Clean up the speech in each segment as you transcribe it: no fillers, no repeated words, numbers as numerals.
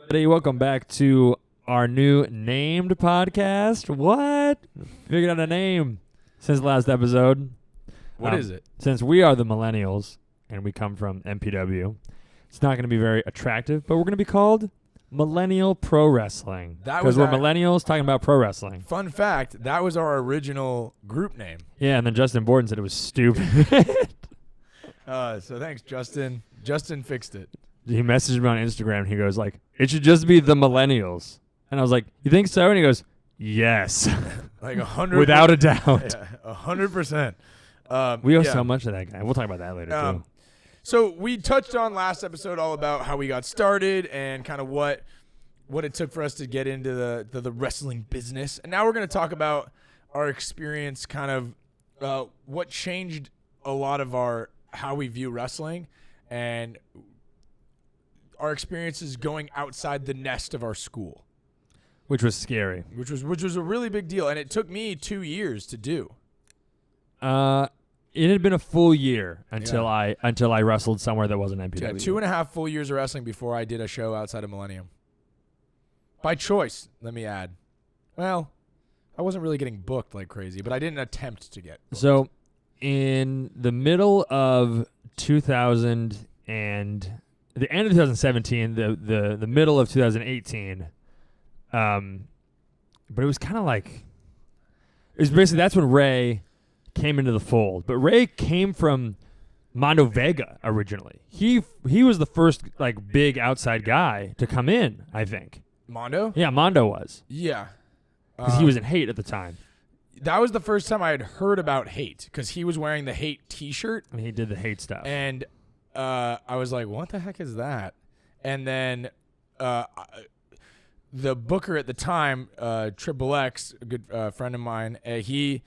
everybody. Welcome back to our new named podcast. What? Figured out a name since the last episode. What is it? Since we are the Millennials and we come from MPW, it's not going to be very attractive, but we're going to be called Millennial Pro Wrestling. Because we're millennials talking about pro wrestling. Fun fact, that was our original group name. Yeah, and then Justin Borden said it was stupid. So thanks, Justin. Justin fixed it. He messaged me on Instagram. He goes like, it should just be the Millennials. And I was like, you think so? And he goes, yes. Like 100%. Without a doubt. Yeah, 100%. We owe so much to that guy. We'll talk about that later, too. So we touched on last episode all about how we got started and kind of what it took for us to get into the wrestling business. And now we're going to talk about our experience, kind of what changed a lot of how we view wrestling and our experiences going outside the nest of our school. Which was scary. Which was a really big deal. And it took me 2 years to do. It had been a full year until I wrestled somewhere that wasn't MPW. Yeah, 2.5 full years of wrestling before I did a show outside of Millennium. By choice, let me add. Well, I wasn't really getting booked like crazy, but I didn't attempt to get booked. So, in the middle of 2000 and the end of 2017, the middle of 2018, but it was kind of like, it was basically, that's when Ray came into the fold. But Ray came from Mondo Vega originally. He was the first like big outside guy to come in, I think. Mondo? Yeah, Mondo was. Yeah. Because he was in Hate at the time. That was the first time I had heard about Hate, because he was wearing the Hate t-shirt. And he did the Hate stuff. And I was like, what the heck is that? And then the booker at the time, Triple X, a good friend of mine, he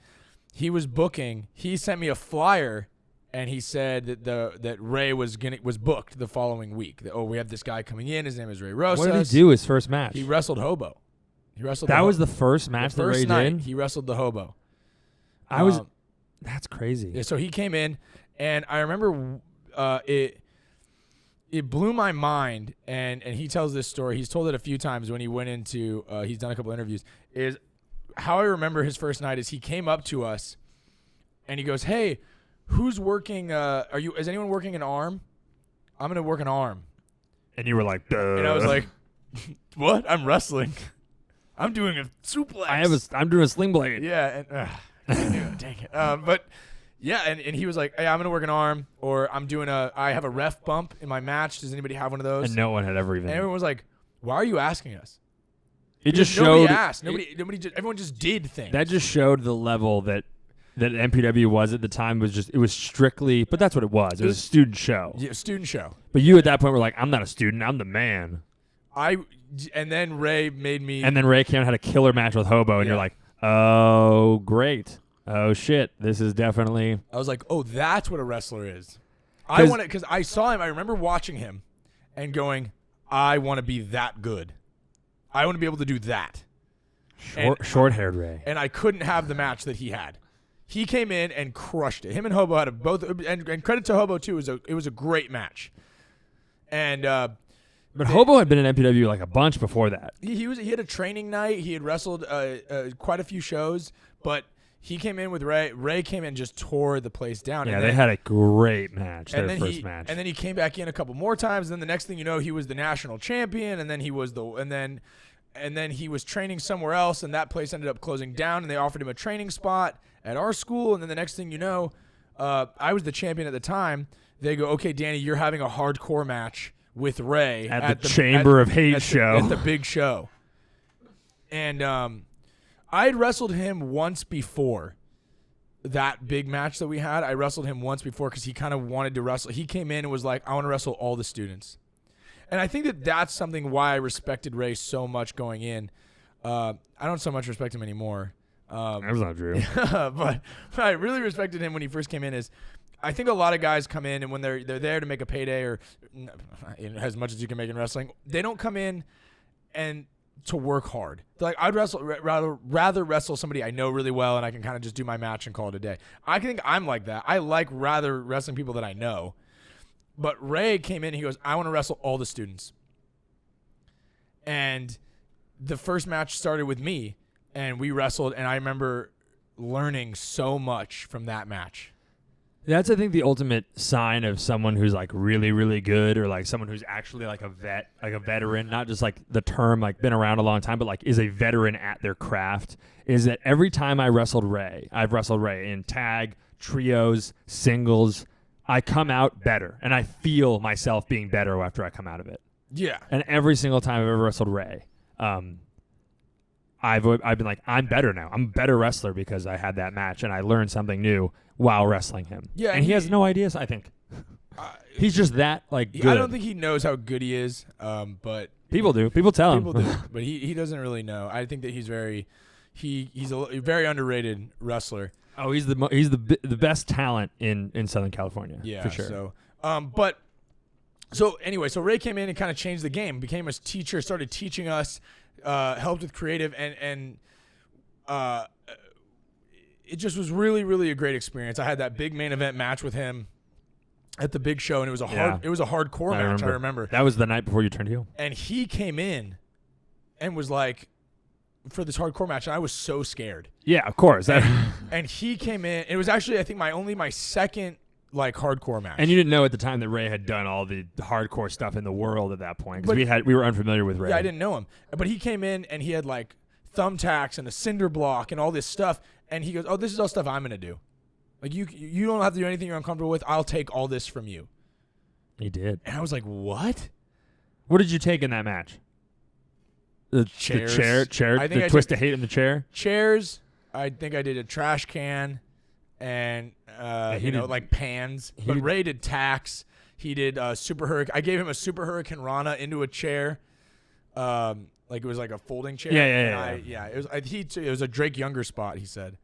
was booking. He sent me a flyer, and he said that Ray was booked the following week. We have this guy coming in. His name is Ray Rosas. What did he do his first match? He wrestled Hobo. That was the first match that Ray did? He wrestled the Hobo. That's crazy. Yeah, so he came in, and I remember it blew my mind, and he tells this story. He's told it a few times when he went into he's done a couple interviews, is how I remember his first night is he came up to us, and he goes, hey, who's working, is anyone working an arm? I'm going to work an arm. And you were like, duh. And I was like, what? I'm wrestling. I'm doing a suplex. I'm doing a sling blade. Yeah. And, dang it. But yeah, and he was like, hey, I'm going to work an arm, or I have a ref bump in my match. Does anybody have one of those? And no one had ever even. And everyone was like, why are you asking us? It just nobody showed. Asked. Everyone just did things. That just showed the level that MPW was at the time. It was strictly, but that's what it was. It was a student show. Yeah, student show. But you at that point were like, I'm not a student. I'm the man. And then Ray made me. And then Ray came and had a killer match with Hobo, and you're like, oh, great. Oh, shit. This is definitely. I was like, oh, that's what a wrestler is. Because I saw him. I remember watching him and going, I want to be that good. I want to be able to do that. Short-haired Ray. And I couldn't have the match that he had. He came in and crushed it. Him and Hobo had both, and credit to Hobo too. It was a great match. And but Hobo had been in MPW like a bunch before that. He had a training night. He had wrestled quite a few shows, but he came in with Ray. Ray came in and just tore the place down. Yeah, they had a great match. Their first match. And then he came back in a couple more times. And then the next thing you know, he was the national champion. And then he was and then he was training somewhere else, and that place ended up closing down. And they offered him a training spot at our school. And then the next thing you know, I was the champion at the time. They go, okay, Danny, you're having a hardcore match with Ray at the Chamber of Hate show. At the big show. And I had wrestled him once before that big match that we had. I wrestled him once before because he kind of wanted to wrestle. He came in and was like, I want to wrestle all the students. And I think that's something why I respected Ray so much going in. I don't so much respect him anymore. That's not true. But I really respected him when he first came in. I think a lot of guys come in, and when they're there to make a payday, or as much as you can make in wrestling, they don't come in and to work hard. They're like, I'd rather wrestle somebody I know really well, and I can kind of just do my match and call it a day. I think I'm like that. I like rather wrestling people that I know. But Ray came in, he goes, I want to wrestle all the students. And the first match started with me, and we wrestled, and I remember learning so much from that match. That's, I think, the ultimate sign of someone who's like really, really good, or like someone who's actually like a vet, like a veteran, not just like the term like been around a long time, but like is a veteran at their craft. Is that every time I've wrestled Ray in tag, trios, singles, I come out better, and I feel myself being better after I come out of it. Yeah. And every single time I've ever wrestled Ray, I've been like, I'm better now. I'm a better wrestler because I had that match and I learned something new while wrestling him. Yeah, and he has no ideas, I think. He's just that like good. I don't think he knows how good he is, but people do. People tell people him. do, but he doesn't really know. I think that he's very a very underrated wrestler. Oh, he's the best talent in Southern California. Yeah, for sure. So anyway, so Ray came in and kind of changed the game, became a teacher, started teaching us, helped with creative, and it just was really, really a great experience. I had that big main event match with him at the big show, and it was a hardcore match. I remember that was the night before you turned heel. And he came in and was like, for this hardcore match, and I was so scared. Yeah, of course. And he came in. It was actually, I think, my second like hardcore match. And you didn't know at the time that Ray had done all the hardcore stuff in the world at that point, because we were unfamiliar with Ray. Yeah, I didn't know him, but he came in and he had like thumbtacks and a cinder block and all this stuff, and he goes, "Oh, this is all stuff I'm gonna do. Like you don't have to do anything you're uncomfortable with. I'll take all this from you." He did. And I was like, "What? What did you take in that match?" The chair, the twist of hate in the chair. Chairs. I think I did a trash can, and like pans. But Ray did tacks. He did super hurricane. I gave him a super hurricane Rana into a chair, like it was like a folding chair. Yeah. It was a Drake Younger spot. He said,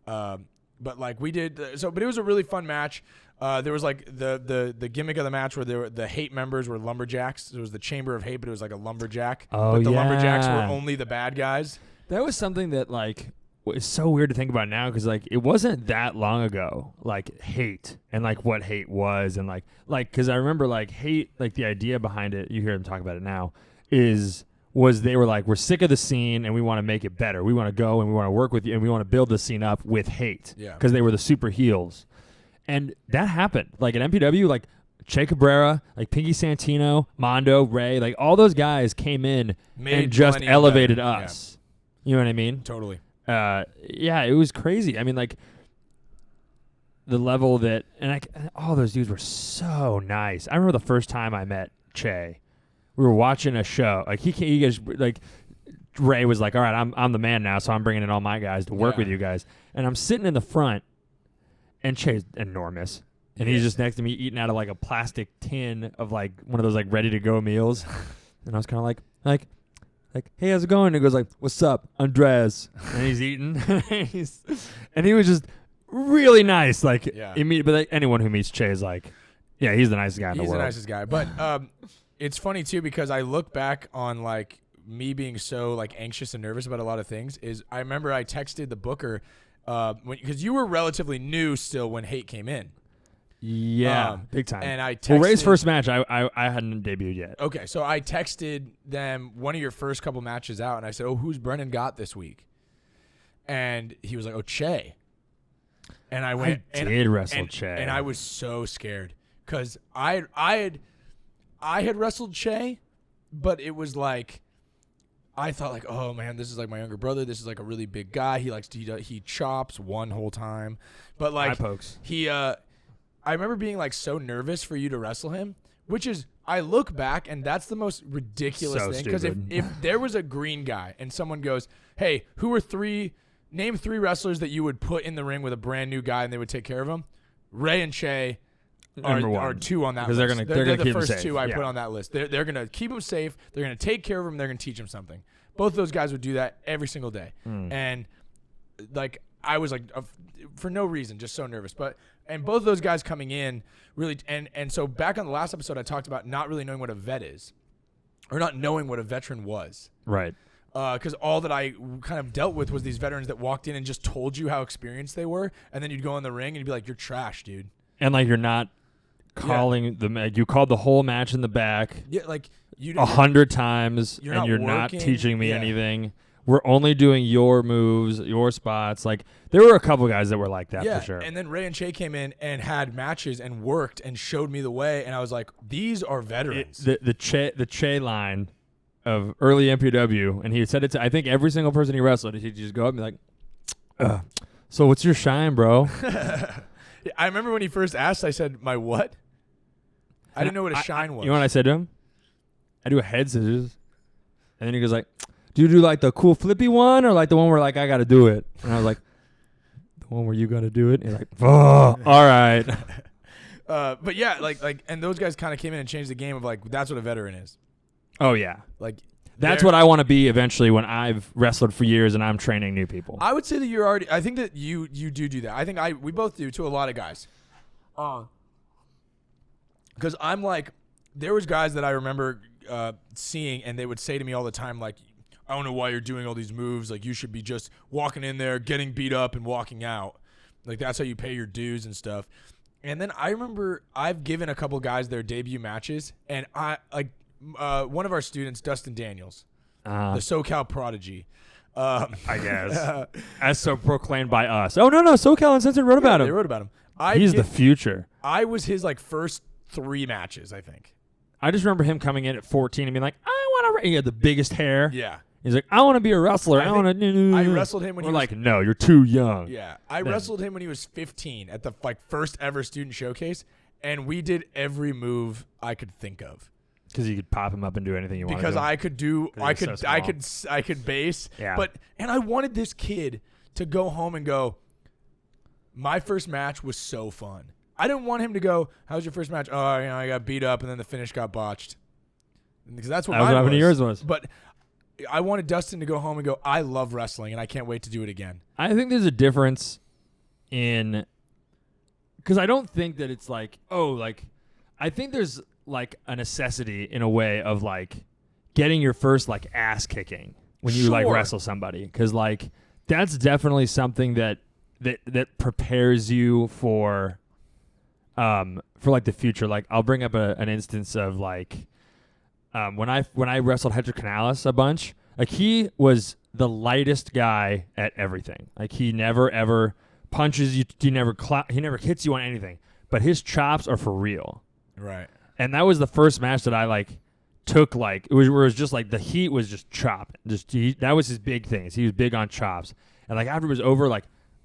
but like we did but it was a really fun match. There was like the gimmick of the match where the hate members were lumberjacks. It was the Chamber of Hate, but it was like a lumberjack. But the lumberjacks were only the bad guys. That was something that like is so weird to think about now, because like it wasn't that long ago, like hate and like what hate was, and like because I remember like hate, like the idea behind it, you hear them talk about it now, was they were like, we're sick of the scene and we want to make it better. We want to go and we want to work with you and we want to build the scene up with hate. Yeah. Because they were the super heels. And that happened. Like at MPW, like Che Cabrera, like Pinky Santino, Mondo, Ray, like all those guys came in and just elevated us. Yeah. You know what I mean? Totally. Yeah, it was crazy. I mean, like the level that, and all those dudes were so nice. I remember the first time I met Che. We were watching a show. Like he guys, like Ray was like, "All right, I'm the man now, so I'm bringing in all my guys to work with you guys." And I'm sitting in the front, and Che's enormous, and he's just next to me eating out of like a plastic tin of like one of those like ready to go meals. And I was kind of like, "Hey, how's it going?" And he goes like, "What's up, Andres?" And he's eating, and he was just really nice. Like immediate, but like, anyone who meets Che is like, yeah, he's the nicest guy in the world. He's the nicest guy, but. It's funny too, because I look back on like me being so like anxious and nervous about a lot of things. Is I remember I texted the booker because you were relatively new still when Hate came in. Yeah, big time. And I texted, Ray's first match, I hadn't debuted yet. Okay, so I texted them one of your first couple matches out, and I said, "Oh, who's Brennan got this week?" And he was like, "Oh, Che." And I went, I did wrestle Che, and I was so scared because I had wrestled Che, but it was like, I thought like, oh man, this is like my younger brother. This is like a really big guy. He chops one whole time, but like eye pokes. I remember being like so nervous for you to wrestle him, which is, I look back and that's the most ridiculous thing. Because if there was a green guy and someone goes, "Hey, name three wrestlers that you would put in the ring with a brand new guy and they would take care of him," Ray and Che are two on that list. Because they're gonna the keep first him safe. two I put on that list. They're gonna keep him safe. They're gonna take care of him. They're gonna teach him something. Both those guys would do that every single day. And like I was like for no reason, just so nervous. And both those guys coming in really, and so back on the last episode I talked about not really knowing what a vet is, or not knowing what a veteran was. Right. Because all that I kind of dealt with was these veterans that walked in and just told you how experienced they were, and then you'd go in the ring and you'd be like, "You're trash, dude." And like you're not calling you called the whole match in the back. Yeah, like You 100 times, You're and not you're not working. teaching me Yeah. anything. We're only doing your moves, your spots. Like, there were a couple guys that were like that yeah, for sure. and then Ray and Che came in and had matches and worked and showed me the way, and I was like, these are veterans. The Che line of early MPW, and he said it to, I think, every single person he wrestled. He'd just go up and be like, so what's your shine, bro? I remember when he first asked, I said, my what? I didn't know what a shine was. You know what I said to him? I do a head scissors. And then he goes like, do you do like the cool flippy one or like the one where like I got to do it? And I was like, the one where you got to do it? And he's like, oh, all right. But yeah, like, and those guys kind of came in and changed the game of like, that's what a veteran is. Oh, yeah. Like, That's what I want to be eventually when I've wrestled for years and I'm training new people. I would say that you're already. I think that you do that. I think we both do to a lot of guys. Because I'm like, there was guys that I remember seeing, and they would say to me all the time, like, I don't know why you're doing all these moves. Like, you should be just walking in there, getting beat up, and walking out. Like, that's how you pay your dues and stuff. And then I remember I've given a couple guys their debut matches, and one of our students, Dustin Daniels, the SoCal prodigy. I guess. As so proclaimed by us. Oh, no, SoCal Uncensored wrote about him. They wrote about him. He's the future. I was his, like, first 3 matches, I think. I just remember him coming in at 14 and being like, I want to. He had the biggest hair. Yeah. He's like, I want to be a wrestler. I want to. I wrestled him when We're he was like, no, you're too young. Yeah, I wrestled him when he was 15 at the first ever student showcase, and we did every move I could think of. Because you could pop him up and do anything you wanted. Because I could do, I could base. Yeah. And I wanted this kid to go home and go, my first match was so fun. I didn't want him to go, how was your first match? Oh, I got beat up and then the finish got botched. Because that's what mine was. Yours was. But I wanted Dustin to go home and go, I love wrestling and I can't wait to do it again. I think there's a difference in, because I don't think that it's like, I think there's like a necessity in a way of like getting your first like ass kicking when you like wrestle somebody. Because like that's definitely something that prepares you for like the future. Like I'll bring up an instance of like, when I wrestled Hector Canales a bunch, like he was the lightest guy at everything. Like he never ever punches you. He never hits you on anything. But his chops are for real. Right. And that was the first match that I like took. Like it was just like the heat was just chopping. That was his big thing. He was big on chops. And like after it was over, like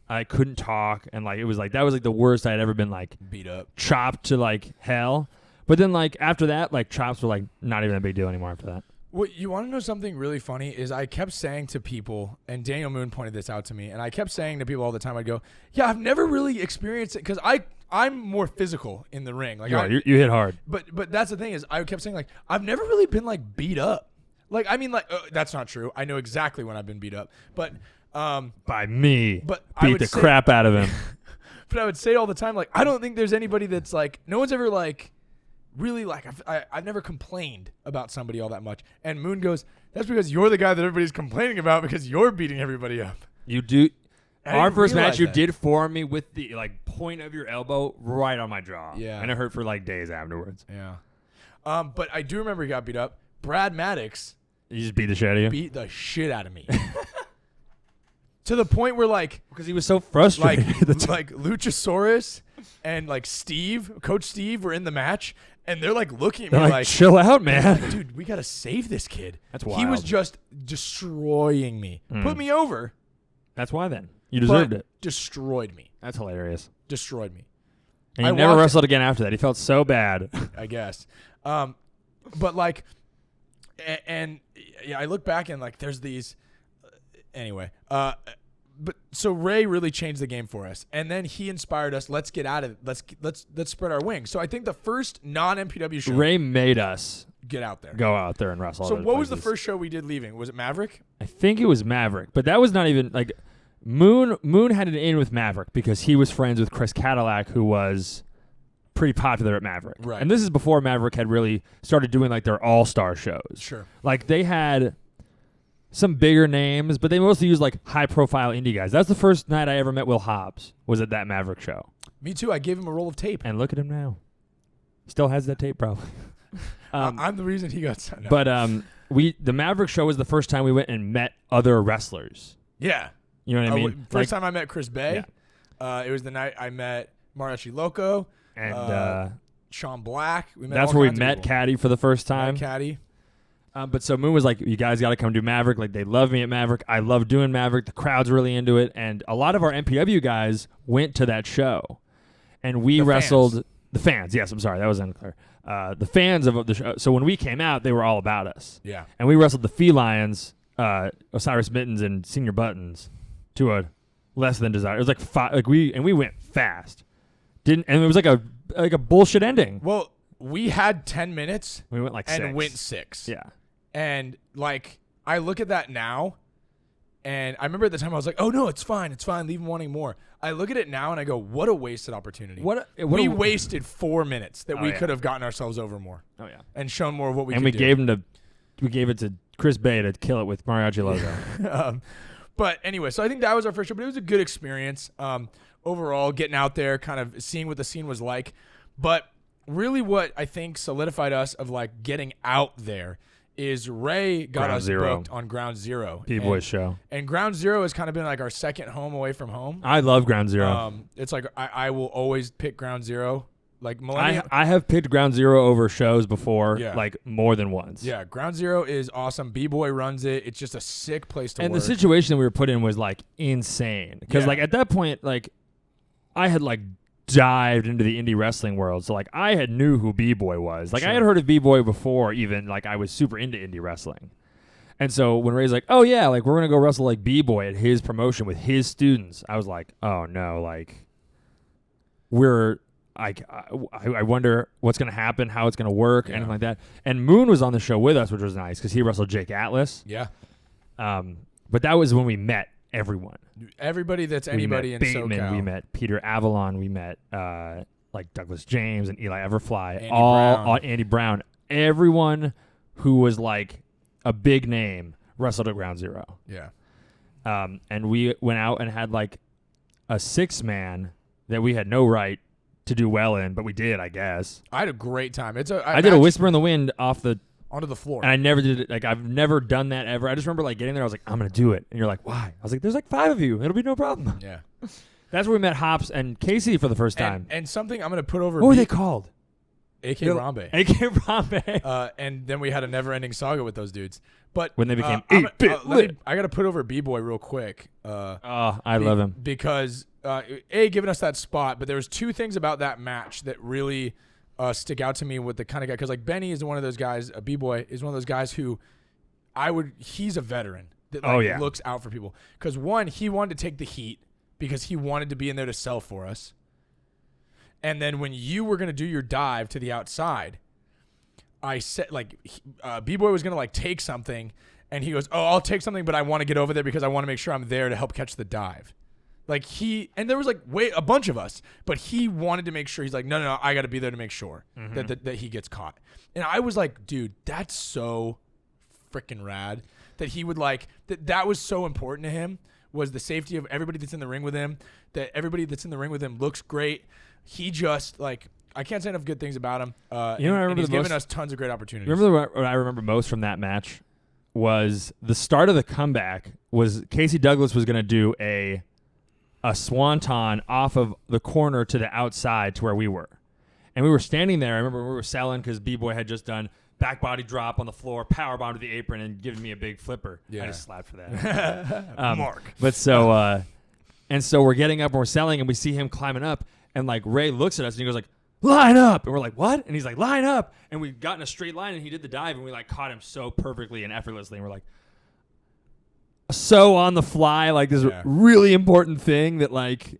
I couldn't talk, and like it was like that was like the worst I had ever been like beat up, chopped to like hell. But then, like, after that, like, chops were, like, not even a big deal anymore after that. Well, you want to know something really funny is I kept saying to people, and Daniel Moon pointed this out to me, and I kept saying to people all the time, I'd go, yeah, I've never really experienced it, because I'm more physical in the ring. Like you hit hard. But that's the thing is I kept saying, like, I've never really been, like, beat up. Like, I mean, like, that's not true. I know exactly when I've been beat up. But by me. But beat the crap out of him. But I would say all the time, like, I don't think there's anybody that's, like, no one's ever, like, really, like, I've never complained about somebody all that much. And Moon goes, that's because you're the guy that everybody's complaining about because you're beating everybody up. You do. Our first match, you did form me with the, like, point of your elbow right on my jaw. Yeah. And it hurt for, like, days afterwards. Yeah. But I do remember he got beat up. Brad Maddox. You just beat the shit out of you? Beat the shit out of me. To the point where, like, because he was so frustrated. Like Luchasaurus and, like, Coach Steve were in the match, and they're, like, looking at me like, chill out, man. Like, dude, we got to save this kid. That's wild. He was just destroying me. Put me over. That's why then. You deserved it. Destroyed me. That's hilarious. Destroyed me. And you never wrestled again after that. He felt so bad. I guess. But, like, and yeah, I look back and, like, there's these. Anyway, but so Ray really changed the game for us, and then he inspired us. Let's get out of it. Let's spread our wings. So I think the first non-MPW show, Ray made us get out there, go out there and wrestle. So what was the first show we did leaving? Was it Maverick? I think it was Maverick, but that was not even like Moon had it in with Maverick because he was friends with Chris Cadillac, who was pretty popular at Maverick. Right. And this is before Maverick had really started doing like their all-star shows. Sure. Like they had some bigger names, but they mostly used like high-profile indie guys. That's the first night I ever met Will Hobbs, was at that Maverick show. Me too. I gave him a roll of tape. And look at him now. Still has that tape, probably. I'm the reason he got signed. But the Maverick show was the first time we went and met other wrestlers. Yeah. You know what I mean? First time I met Chris Bay. Yeah. It was the night I met Mariachi Loco and Sean Black. That's where we met Caddy for the first time. Caddy. But so Moon was like, you guys got to come do Maverick. Like, they love me at Maverick. I love doing Maverick. The crowd's really into it. And a lot of our MPW guys went to that show. And we wrestled the fans. Yes, I'm sorry. That was unclear. The fans of the show. So when we came out, they were all about us. Yeah. And we wrestled the Felines, Osiris Mittens, and Senior Buttons to a less than desire. It was like 5. We went fast. And it was like a bullshit ending. Well, we had 10 minutes. We went like 6. Went 6. Yeah. And like I look at that now, and I remember at the time I was like, "Oh no, it's fine, leave them wanting more." I look at it now and I go, "What a wasted opportunity! We wasted 4 minutes that we could have gotten ourselves over more. Oh yeah, and shown more of what we and could do. We gave it to Chris Bay to kill it with Mariachi Logo. But anyway, so I think that was our first show, but it was a good experience overall, getting out there, kind of seeing what the scene was like. But really, what I think solidified us of like getting out there is Ray got us booked on Ground Zero. B-Boy's show. And Ground Zero has kind of been like our second home away from home. I love Ground Zero. It's like I will always pick Ground Zero. Like Millennial. I have picked Ground Zero over shows before, like more than once. Yeah, Ground Zero is awesome. B-Boy runs it. It's just a sick place to work. And the situation that we were put in was like insane. Because like at that point, like I had like dived into the indie wrestling world, so like I had knew who B-Boy was. Like I had heard of B-Boy before, even like I was super into indie wrestling. And so when Ray's like, "Oh yeah, like we're gonna go wrestle like B-Boy at his promotion with his students," I was like, "Oh no, like we're like I wonder what's gonna happen, how it's gonna work, anything like that." And Moon was on the show with us, which was nice because he wrestled Jake Atlas. Yeah. But that was when we met everyone. Everybody that's anybody in Bateman, SoCal. We met Peter Avalon. We met like Douglas James and Eli Everfly. Andy Brown. Everyone who was like a big name wrestled at Ground Zero. Yeah. And we went out and had like a 6-man that we had no right to do well in, but we did, I guess. I had a great time. I did a Whisper in the Wind onto the floor. And I never did it. Like, I've never done that ever. I just remember, like, getting there. I was like, I'm going to do it. And you're like, why? I was like, there's like 5 of you. It'll be no problem. Yeah. That's where we met Hops and Casey for the first time. And something I'm going to put over. What were they called? AK Rambe. AK Rambe. And then we had a never-ending saga with those dudes. But when they became 8-bit. I got to put over B-Boy real quick. I love him. Because, giving us that spot, but there was 2 things about that match that really stick out to me with the kind of guy, because like Benny is one of those guys, B-Boy is one of those guys who he's a veteran that looks out for people. Because one, he wanted to take the heat because he wanted to be in there to sell for us. And then when you were going to do your dive to the outside, I said like B-Boy was going to like take something, and he goes, "Oh, I'll take something, but I want to get over there because I want to make sure I'm there to help catch the dive." Like and there was like a bunch of us, but he wanted to make sure. He's like, no, I got to be there to make sure that he gets caught. And I was like, dude, that's so freaking rad that he would like that was so important to him, was the safety of everybody that's in the ring with him, that everybody that's in the ring with him looks great. He just like, I can't say enough good things about him. You know what I remember he's given us tons of great opportunities. Remember what I remember most from that match was the start of the comeback was Casey Douglas was going to do a swanton off of the corner to the outside to where we were. And we were standing there. I remember we were selling because B-Boy had just done back body drop on the floor, power bomb to the apron, and given me a big flipper. Yeah. I just slapped for that. Mark. But so, and so we're getting up and we're selling, and we see him climbing up, and like Ray looks at us and he goes like, "Line up!" And we're like, "What?" And he's like, "Line up!" And we got in a straight line, and he did the dive, and we like caught him so perfectly and effortlessly, and we're like, so on the fly, like this really important thing that like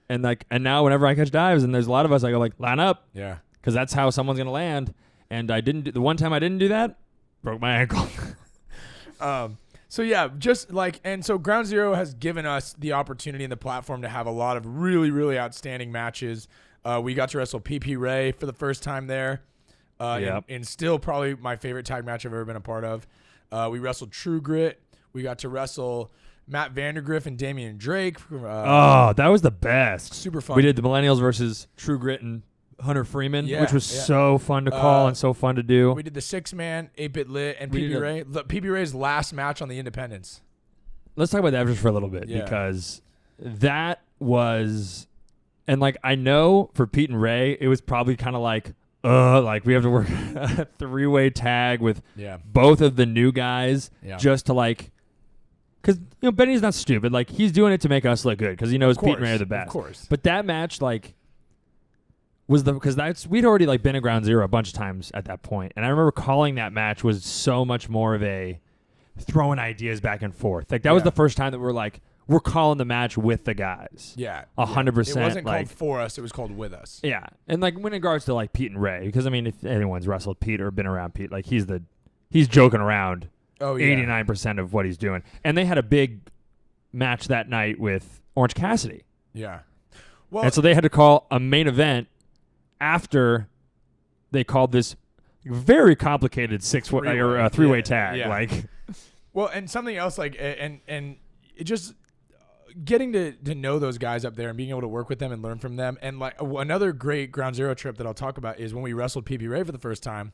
and now whenever I catch dives and there's a lot of us, I go like, "Line up," because that's how someone's gonna land. And I didn't the one time I didn't do that, broke my ankle. So yeah, just like, and so Ground Zero has given us the opportunity and the platform to have a lot of really, really outstanding matches. We got to wrestle PP Ray for the first time there, and still probably my favorite tag match I've ever been a part of. We wrestled True Grit. We got to wrestle Matt Vandergriff and Damian Drake. That was the best. Super fun. We did the Millennials versus True Grit and Hunter Freeman, Yeah, which was yeah. so fun to call and so fun to do. We did the 6-man, 8-bit lit, and We PB did Ray. PB Ray's last match on the Independence. Let's talk about that just for a little bit because that was, and like I know for Pete and Ray, it was probably kind of like we have to work a 3-way tag with both of the new guys just to like, because Benny's not stupid. Like he's doing it to make us look good because he knows Pete and Ray are the best. Of course. But that match like was because we'd already like been at Ground Zero a bunch of times at that point, and I remember calling that match was so much more of a throwing ideas back and forth. Like that was the first time that we're calling the match with the guys. Yeah. 100%. It wasn't like, called for us, it was called with us. Yeah. And like in regards to like Pete and Ray, because I mean if anyone's wrestled Pete or been around Pete, like he's joking around 89% of what he's doing. And they had a big match that night with Orange Cassidy. Yeah. Well, and so they had to call a main event after they called this very complicated 3-way tag. Yeah. Like well, and something else like and it just getting to know those guys up there and being able to work with them and learn from them. And like another great Ground Zero trip that I'll talk about is when we wrestled PB Ray for the first time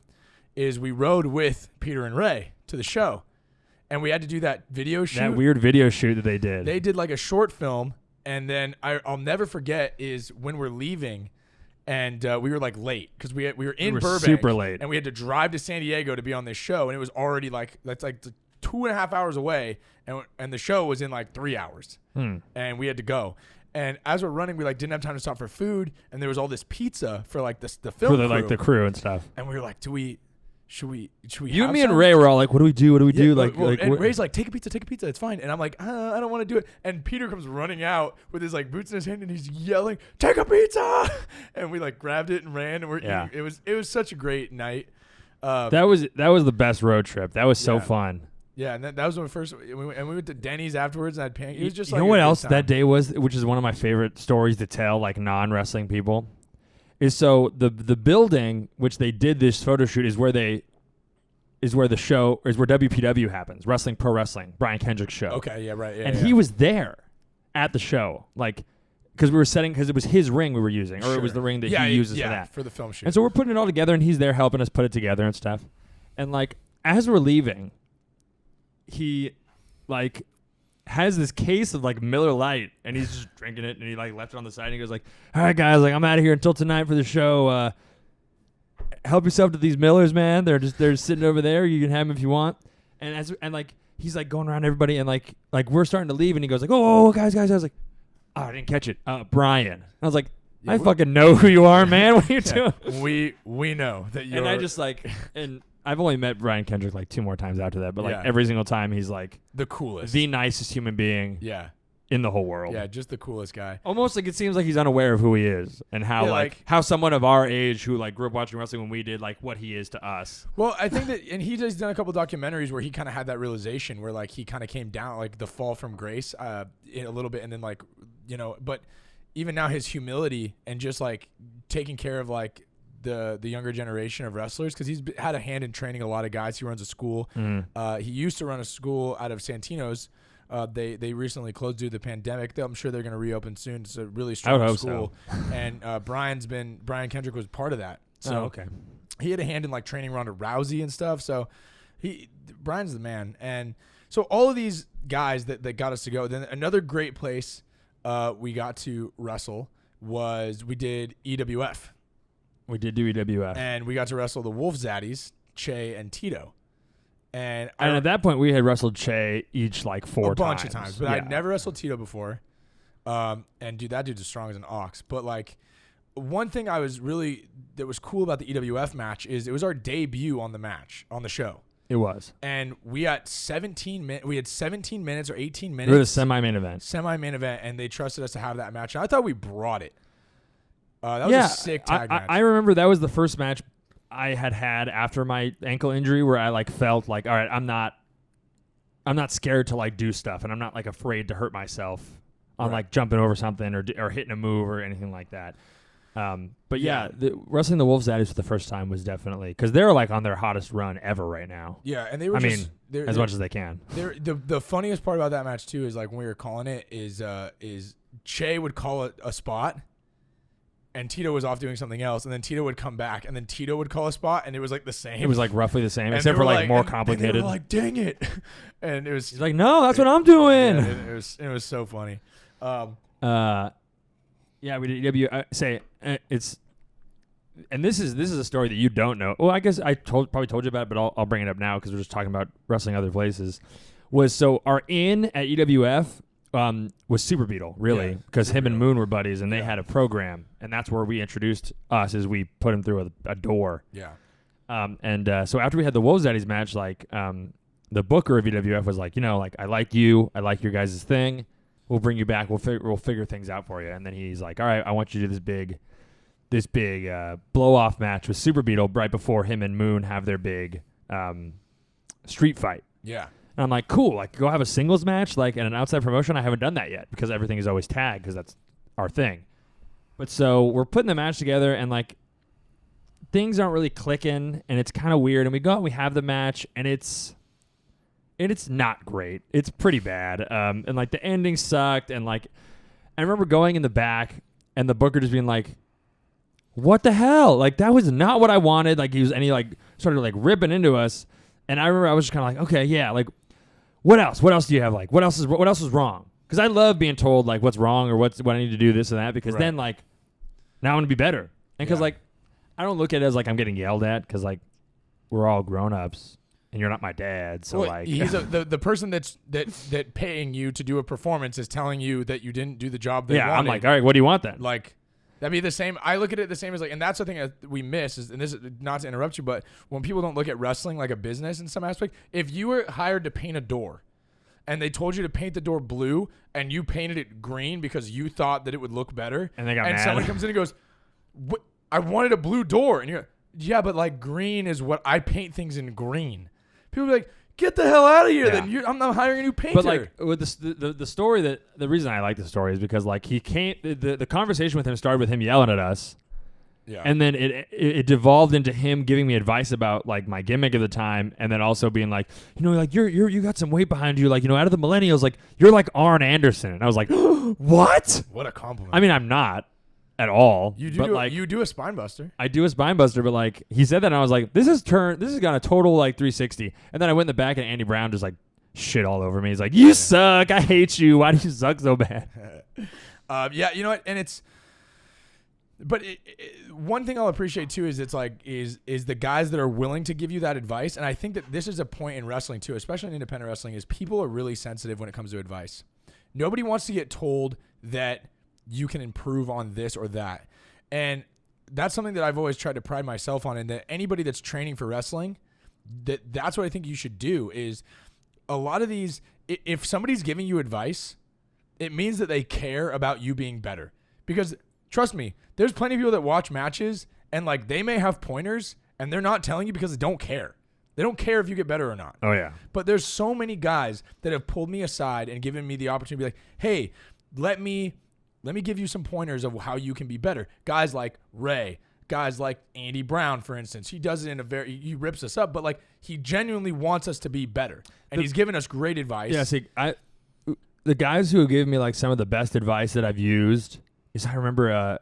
is we rode with Peter and Ray to the show. And we had to do that video shoot. That weird video shoot that they did. They did like a short film. And then I'll never forget is when we're leaving and we were like late because we were in Burbank. Super late. And we had to drive to San Diego to be on this show. And it was already that's like 2.5 hours away. And the show was in like 3 hours. And we had to go. And as we're running, we like didn't have time to stop for food. And there was all this pizza for like the film crew. Like the crew and stuff. And we were like, should we you, have me, some? and Ray were all like, what do we do? What do we do? And Ray's like, take a pizza. It's fine. And I'm like, I don't want to do it. And Peter comes running out with his like boots in his hand and he's yelling, take a pizza. And we like grabbed it and ran. And we're eating. It was such a great night. That was the best road trip. That was so fun. Yeah, and that was when we went to Denny's afterwards and had pancakes. It was just you know what else that day was, which is one of my favorite stories to tell, like non-wrestling people, is so the building which they did this photo shoot is where WPW happens, Pro Wrestling, Brian Kendrick's show. Okay, yeah, right. Yeah, and he was there at the show, like because it was his ring we were using, or it was the ring that he uses for that, for the film shoot. And so we're putting it all together, and he's there helping us put it together and stuff. And like as we're leaving, he like has this case of like Miller Lite and he's just drinking it and he like left it on the side and he goes like, all right guys, like I'm out of here until tonight for the show. Help yourself to these Millers, man. They're sitting over there. You can have them if you want. And like he's like going around everybody and like we're starting to leave and he goes like, oh guys. I was like, oh, I didn't catch it. Brian. I was like, I fucking know who you are, man. What are you doing? We know that you're. And I just like and I've only met Brian Kendrick like 2 more times after that, but like every single time he's like the coolest, the nicest human being in the whole world. Yeah, just the coolest guy. Almost like it seems like he's unaware of who he is and how how someone of our age who like grew up watching wrestling when we did, like what he is to us. Well, I think that, and he's done a couple documentaries where he kind of had that realization where like he kind of came down, like the fall from grace in a little bit, and then like, but even now his humility and just like taking care of like the younger generation of wrestlers, because he's had a hand in training a lot of guys. He runs a school. He used to run a school out of Santino's. They recently closed due to the pandemic. I'm sure they're going to reopen soon. It's a really strong school. So. And Brian Kendrick was part of that. So he had a hand in like training Ronda Rousey and stuff. So Brian's the man. And so all of these guys that got us to go. Then another great place we got to wrestle was we did EWF. We did do EWF. And we got to wrestle the Wolf Zaddies, Che and Tito. And at that point, we had wrestled Che each like 4 times. A bunch of times. But I'd never wrestled Tito before. And dude, that dude's as strong as an ox. But like, one thing that was cool about the EWF match is it was our debut on the show. It was. And we had 17 minutes or 18 minutes. We were the semi-main event. And they trusted us to have that match. And I thought we brought it. That was a sick tag match. I remember that was the first match I had after my ankle injury where I like felt like, all right, I'm not scared to like do stuff, and I'm not like afraid to hurt myself on like jumping over something or hitting a move or anything like that. But wrestling the Wolves Zaddies for the first time was definitely, because they're like on their hottest run ever right now. Yeah, and they were as much as they can. The funniest part about that match too is like when we were calling it is Che would call it a spot. and Tito was off doing something else, and then Tito would come back, and then Tito would call a spot, and it was like the same. It was like roughly the same, And except they for were like more and complicated. they were like, dang it. And it was He's like, no, that's what I'm doing. yeah, it was so funny. Yeah, we did EW. It's, and this is a story that you don't know. Well, I guess I probably told you about it, but I'll bring it up now because we're just talking about wrestling other places. So our in at EWF was Super Beetle, really, because him and Moon were buddies, and they had a program, and that's where we introduced us as we put him through a door. Yeah. So after we had the Wolves Daddies match, like the booker of EWF was like, like I like you, I like your guys' thing. We'll bring you back. We'll figure things out for you. And then he's like, all right, I want you to do this big blow off match with Super Beetle right before him and Moon have their big street fight. Yeah. And I'm like, cool. Like, go have a singles match, like in an outside promotion. I haven't done that yet because everything is always tagged because that's our thing. But so we're putting the match together, and like things aren't really clicking, and it's kind of weird. And we go out and we have the match, and it's not great. It's pretty bad. And like the ending sucked. And like, I remember going in the back and the booker just being like, what the hell? Like, that was not what I wanted. Like, he started like ripping into us. And I remember I was just kind of like, okay, yeah. Like, what else? What else do you have? Like, what else is wrong? Because I love being told like what's wrong or what I need to do this and that, because then like, now I'm going to be better. And because like, I don't look at it as like I'm getting yelled at, because like, we're all grown-ups. And you're not my dad, so like he's the person that paying you to do a performance is telling you that you didn't do the job they wanted. I'm like, all right, what do you want then? Like, that'd be the same. I look at it the same as like, and that's the thing that we miss is, and this is not to interrupt you, but when people don't look at wrestling like a business in some aspect, if you were hired to paint a door, and they told you to paint the door blue, and you painted it green because you thought that it would look better, and they got mad. Someone comes in and goes, "What? I wanted a blue door," and you're like, yeah, but like green is what I paint things in green. People be like, get the hell out of here. Yeah. Then I'm not hiring a new painter. But like with the story, that the reason I like the story is because like he came, the conversation with him started with him yelling at us. Yeah. And then it devolved into him giving me advice about like my gimmick at the time, and then also being like, like you got some weight behind you, like out of the millennials, like you're like Arn Anderson. And I was like, what? What a compliment. I mean, I'm not at all. You do a spine buster. I do a spine buster, but like he said that, and I was like, this has gone a total like 360. And then I went in the back, and Andy Brown just like shit all over me. He's like, you suck. I hate you. Why do you suck so bad? Yeah, you know what? And it's, but one thing I'll appreciate too is it's like is the guys that are willing to give you that advice. And I think that this is a point in wrestling too, especially in independent wrestling, is people are really sensitive when it comes to advice. Nobody wants to get told that you can improve on this or that. And that's something that I've always tried to pride myself on, and that anybody that's training for wrestling, that's what I think you should do. Is a lot of these, if somebody's giving you advice, it means that they care about you being better. Because trust me, there's plenty of people that watch matches and like they may have pointers and they're not telling you because they don't care. They don't care if you get better or not. Oh yeah. But there's so many guys that have pulled me aside and given me the opportunity to be like, hey, let me give you some pointers of how you can be better. Guys like Ray, guys like Andy Brown, for instance. He does it he rips us up, but like he genuinely wants us to be better. And he's given us great advice. Yeah, see, the guys who have given me like some of the best advice that I've used is, I remember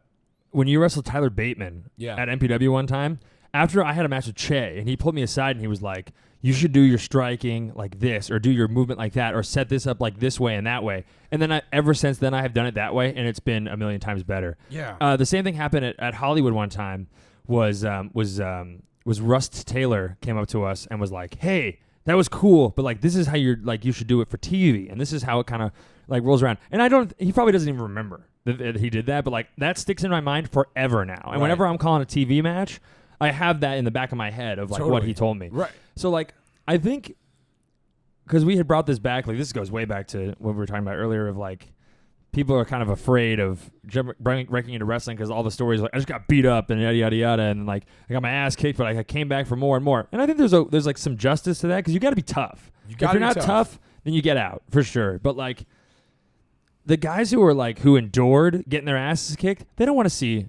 when you wrestled Tyler Bateman at MPW one time, after I had a match with Che, and he pulled me aside and he was like, you should do your striking like this, or do your movement like that, or set this up like this way and that way. And then ever since then, I have done it that way, and it's been a million times better. Yeah. The same thing happened at Hollywood one time. Was Rust Taylor came up to us and was like, hey, that was cool, but like this is how you should do it for TV, and this is how it kind of like rolls around. And he probably doesn't even remember that he did that, but like that sticks in my mind forever now. And whenever I'm calling a TV match, I have that in the back of my head of like what he told me. Right. So like I think because we had brought this back, like this goes way back to what we were talking about earlier of like people are kind of afraid of breaking into wrestling because all the stories like I just got beat up and yada yada yada, and like I got my ass kicked, but I came back for more and more. And I think there's like some justice to that, because you got to be tough. If you're not tough, then you get out for sure. But like the guys who endured getting their asses kicked, they don't want to see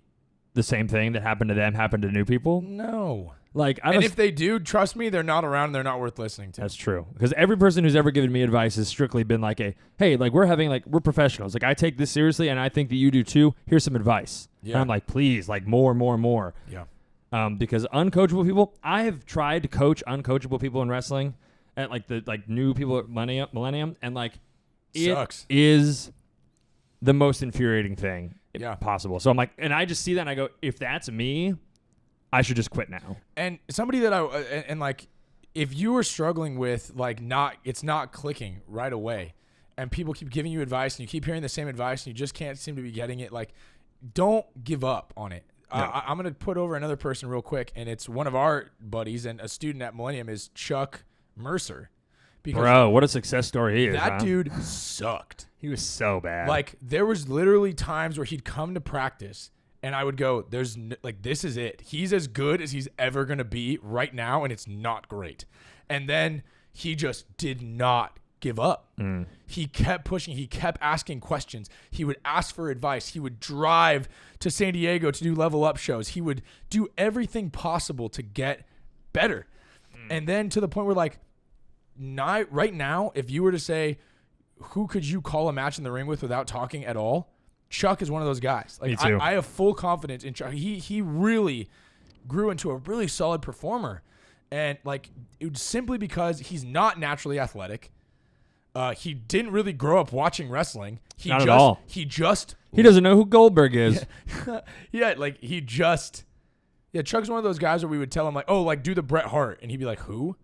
the same thing that happened to them happen to new people. No. Like, and if they do, trust me, they're not around and they're not worth listening to. That's true. Because every person who's ever given me advice has strictly been like hey, like we're professionals. Like I take this seriously and I think that you do too. Here's some advice. Yeah. And I'm like, please, like more. Yeah. Because uncoachable people, I have tried to coach uncoachable people in wrestling at like the new people at Millennium, and like Sucks. it is the most infuriating thing Yeah. possible. So I'm like, and I just see that and I go, if that's me, I should just quit now. And somebody that and like, if you are struggling with like it's not clicking right away, and people keep giving you advice and you keep hearing the same advice and you just can't seem to be getting it, like, don't give up on it. No. I'm gonna put over another person real quick, and it's one of our buddies and a student at Millennium is Chuck Mercer. Because Bro, what a success story he is. that huh? dude sucked. He was so bad. Like, there was literally times where he'd come to practice and I would go, this is it. He's as good as he's ever going to be right now, and it's not great. And then he just did not give up. He kept pushing. He kept asking questions. He would ask for advice. He would drive to San Diego to do level up shows. He would do everything possible to get better. And then to the point where, like, right now, if you were to say, who could you call a match in the ring with without talking at all? Chuck is one of those guys. Like, Me too. I have full confidence in Chuck. He really grew into a really solid performer. And, like, it was simply because he's not naturally athletic. He didn't really grow up watching wrestling. Not at all. He doesn't know who Goldberg is. yeah, like, Chuck's one of those guys where we would tell him, like, oh, like, do the Bret Hart. And he'd be like, who?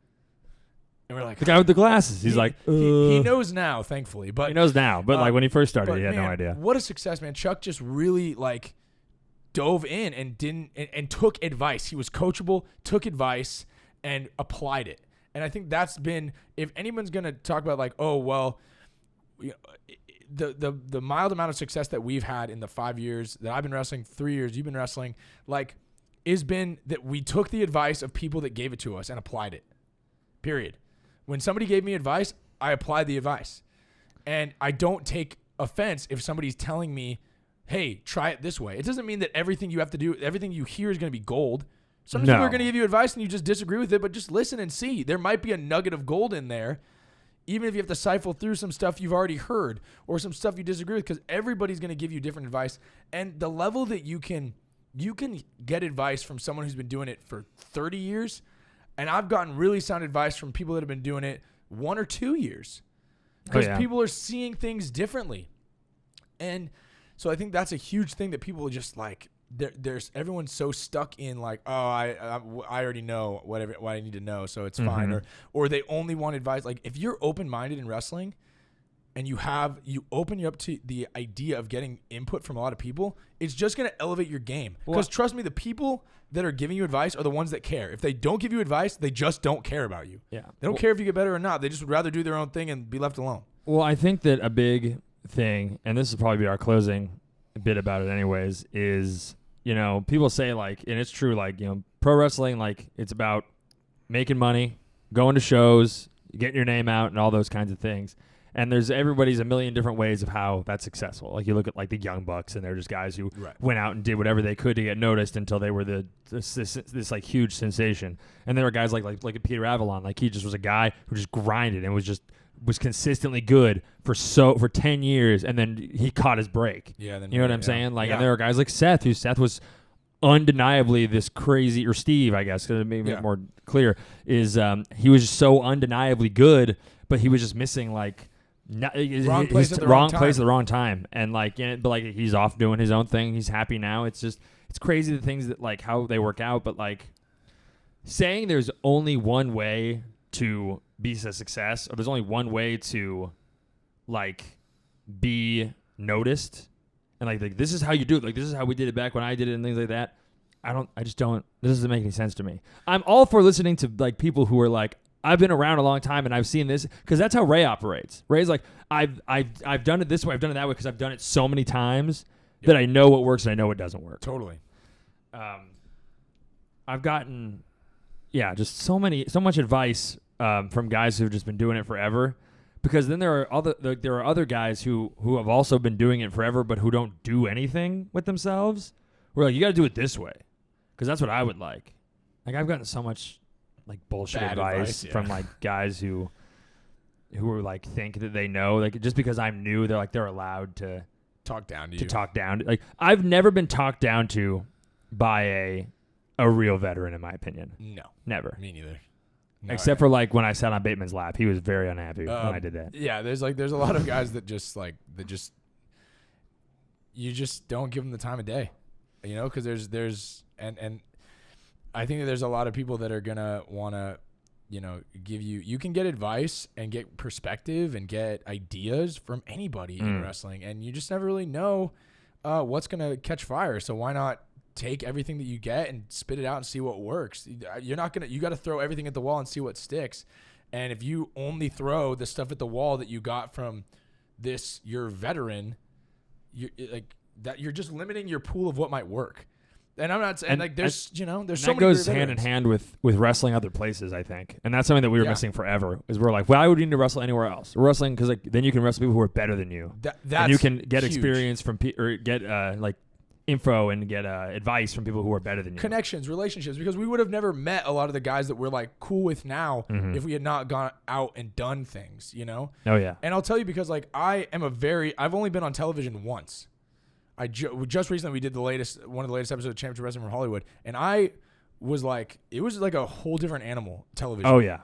And we're like, The guy with the glasses. He's like, he knows now, thankfully. But he knows now. But like when he first started, but he had no man, idea. What a success, man. Chuck just really, like, dove in and took advice. He was coachable, took advice, and applied it. And I think that's been, if anyone's going to talk about, like, oh, well, the mild amount of success that we've had in the 5 years that I've been wrestling, 3 years you've been wrestling, like, has been that we took the advice of people that gave it to us and applied it. Period. When somebody gave me advice, I applied the advice. And I don't take offense if somebody's telling me, hey, try it this way. It doesn't mean that everything you have to do, everything you hear is going to be gold. Some people are going to give you advice and you just disagree with it, but just listen and see. There might be a nugget of gold in there, even if you have to siphon through some stuff you've already heard or some stuff you disagree with, because everybody's going to give you different advice. And the level that you can get advice from someone who's been doing it for 30 years, and I've gotten really sound advice from people that have been doing it 1 or 2 years, because people are seeing things differently. And so I think that's a huge thing that people just, like, there's everyone's so stuck in, like, oh, I already know what I need to know, so it's fine, or they only want advice. Like, if you're open-minded in wrestling and you open you up to the idea of getting input from a lot of people, it's just going to elevate your game. Because trust me, the people that are giving you advice are the ones that care. If they don't give you advice, they just don't care about you. Yeah. They don't care if you get better or not. They just would rather do their own thing and be left alone. Well, I think that a big thing, and this will probably be our closing bit about it anyways, is, you know, people say, like, and it's true, like, you know, pro wrestling, like, it's about making money, going to shows, getting your name out, and all those kinds of things. And everybody's a million different ways of how that's successful. Like, you look at, like, the Young Bucks, and they're just guys who went out and did whatever they could to get noticed until they were this like huge sensation. And there were guys like Peter Avalon, like, he just was a guy who just grinded and was consistently good for 10 years, and then he caught his break. Yeah, you know what I'm saying? Like, and there are guys like Seth, who Seth was undeniably this crazy, or Steve, I guess, to make it more clear, is he was just so undeniably good, but he was just missing, like, wrong place at the wrong time. And, like, but, like, he's off doing his own thing. He's happy now. It's crazy the things that, like, how they work out. But, like, saying there's only one way to be a success, or there's only one way to, like, be noticed, and like this is how you do it, like, this is how we did it back when I did it, and things like that. This doesn't make any sense to me. I'm all for listening to, like, people who are like, I've been around a long time and I've seen this, because that's how Ray operates. Ray's like, I've done it this way, I've done it that way, because I've done it so many times that I know what works and I know what doesn't work. Totally. I've gotten, just so much advice from guys who've just been doing it forever, because then there are other guys who have also been doing it forever, but who don't do anything with themselves. We're like, you got to do it this way, because that's what I would like. Like I've gotten so much like bullshit Bad advice advice, from yeah. like guys who are like think that they know, like just because I'm new, they're allowed to Talk down to you. talk down. Like I've never been talked down to by a real veteran, in my opinion. No, Never. me neither. No, Except for like when I sat on Bateman's lap, he was very unhappy when I did that. Yeah, there's a lot of guys that just you just don't give them the time of day, you know, because there's and I think that there's a lot of people that are gonna wanna, you know, you can get advice and get perspective and get ideas from anybody in wrestling, and you just never really know what's gonna catch fire. So why not take everything that you get and spit it out and see what works? You got to throw everything at the wall and see what sticks. And if you only throw the stuff at the wall that you got from your veteran, you're just limiting your pool of what might work. And I'm not saying there's so many that goes great hand in veterans. hand with wrestling other places, I think, and that's something that we were missing forever. Is we're like, why would you need to wrestle anywhere else? We're wrestling because like then you can wrestle people who are better than you, and you can get huge. experience from or get like info and get advice from people who are better than you. Connections, relationships, because we would have never met a lot of the guys that we're like cool with now if we had not gone out and done things, you know? Oh yeah. And I'll tell you, because like I've only been on television once. Just recently we did one of the latest episodes of Championship Wrestling from Hollywood, and I was like, it was like a whole different animal, television. Oh yeah.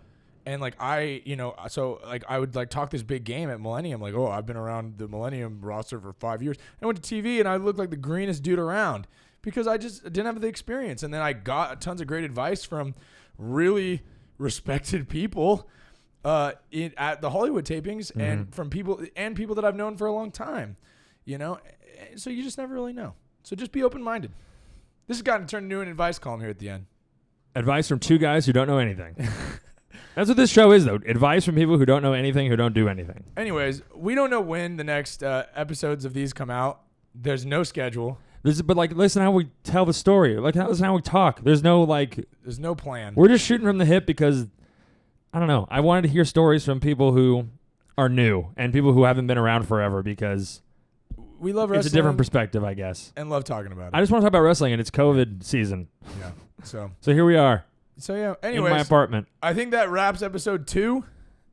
And like I would like talk this big game at Millennium, like, oh, I've been around the Millennium roster for 5 years. I went to TV and I looked like the greenest dude around because I just didn't have the experience. And then I got tons of great advice from really respected people at the Hollywood tapings and from people that I've known for a long time, you know. So you just never really know. So just be open-minded. This has gotten turned into an advice column here at the end. Advice from two guys who don't know anything. That's what this show is, though. Advice from people who don't know anything, who don't do anything. Anyways, we don't know when the next episodes of these come out. There's no schedule. But like, listen how we tell the story. Like, listen how we talk. There's no plan. We're just shooting from the hip because, I don't know. I wanted to hear stories from people who are new and people who haven't been around forever because we love wrestling. It's a different perspective, I guess. And love talking about it. I just want to talk about wrestling, and it's COVID season. Yeah. So here we are. So yeah. Anyways, in my apartment. I think that wraps episode 2.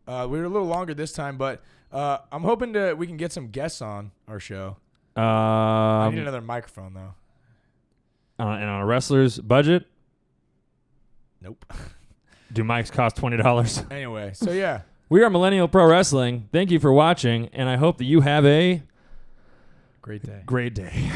We were a little longer this time, but I'm hoping we can get some guests on our show. I need another microphone though. And on a wrestler's budget? Nope. Do mics cost $20? Anyway, so yeah. We are Millennial Pro Wrestling. Thank you for watching, and I hope that you have a great day. Great day.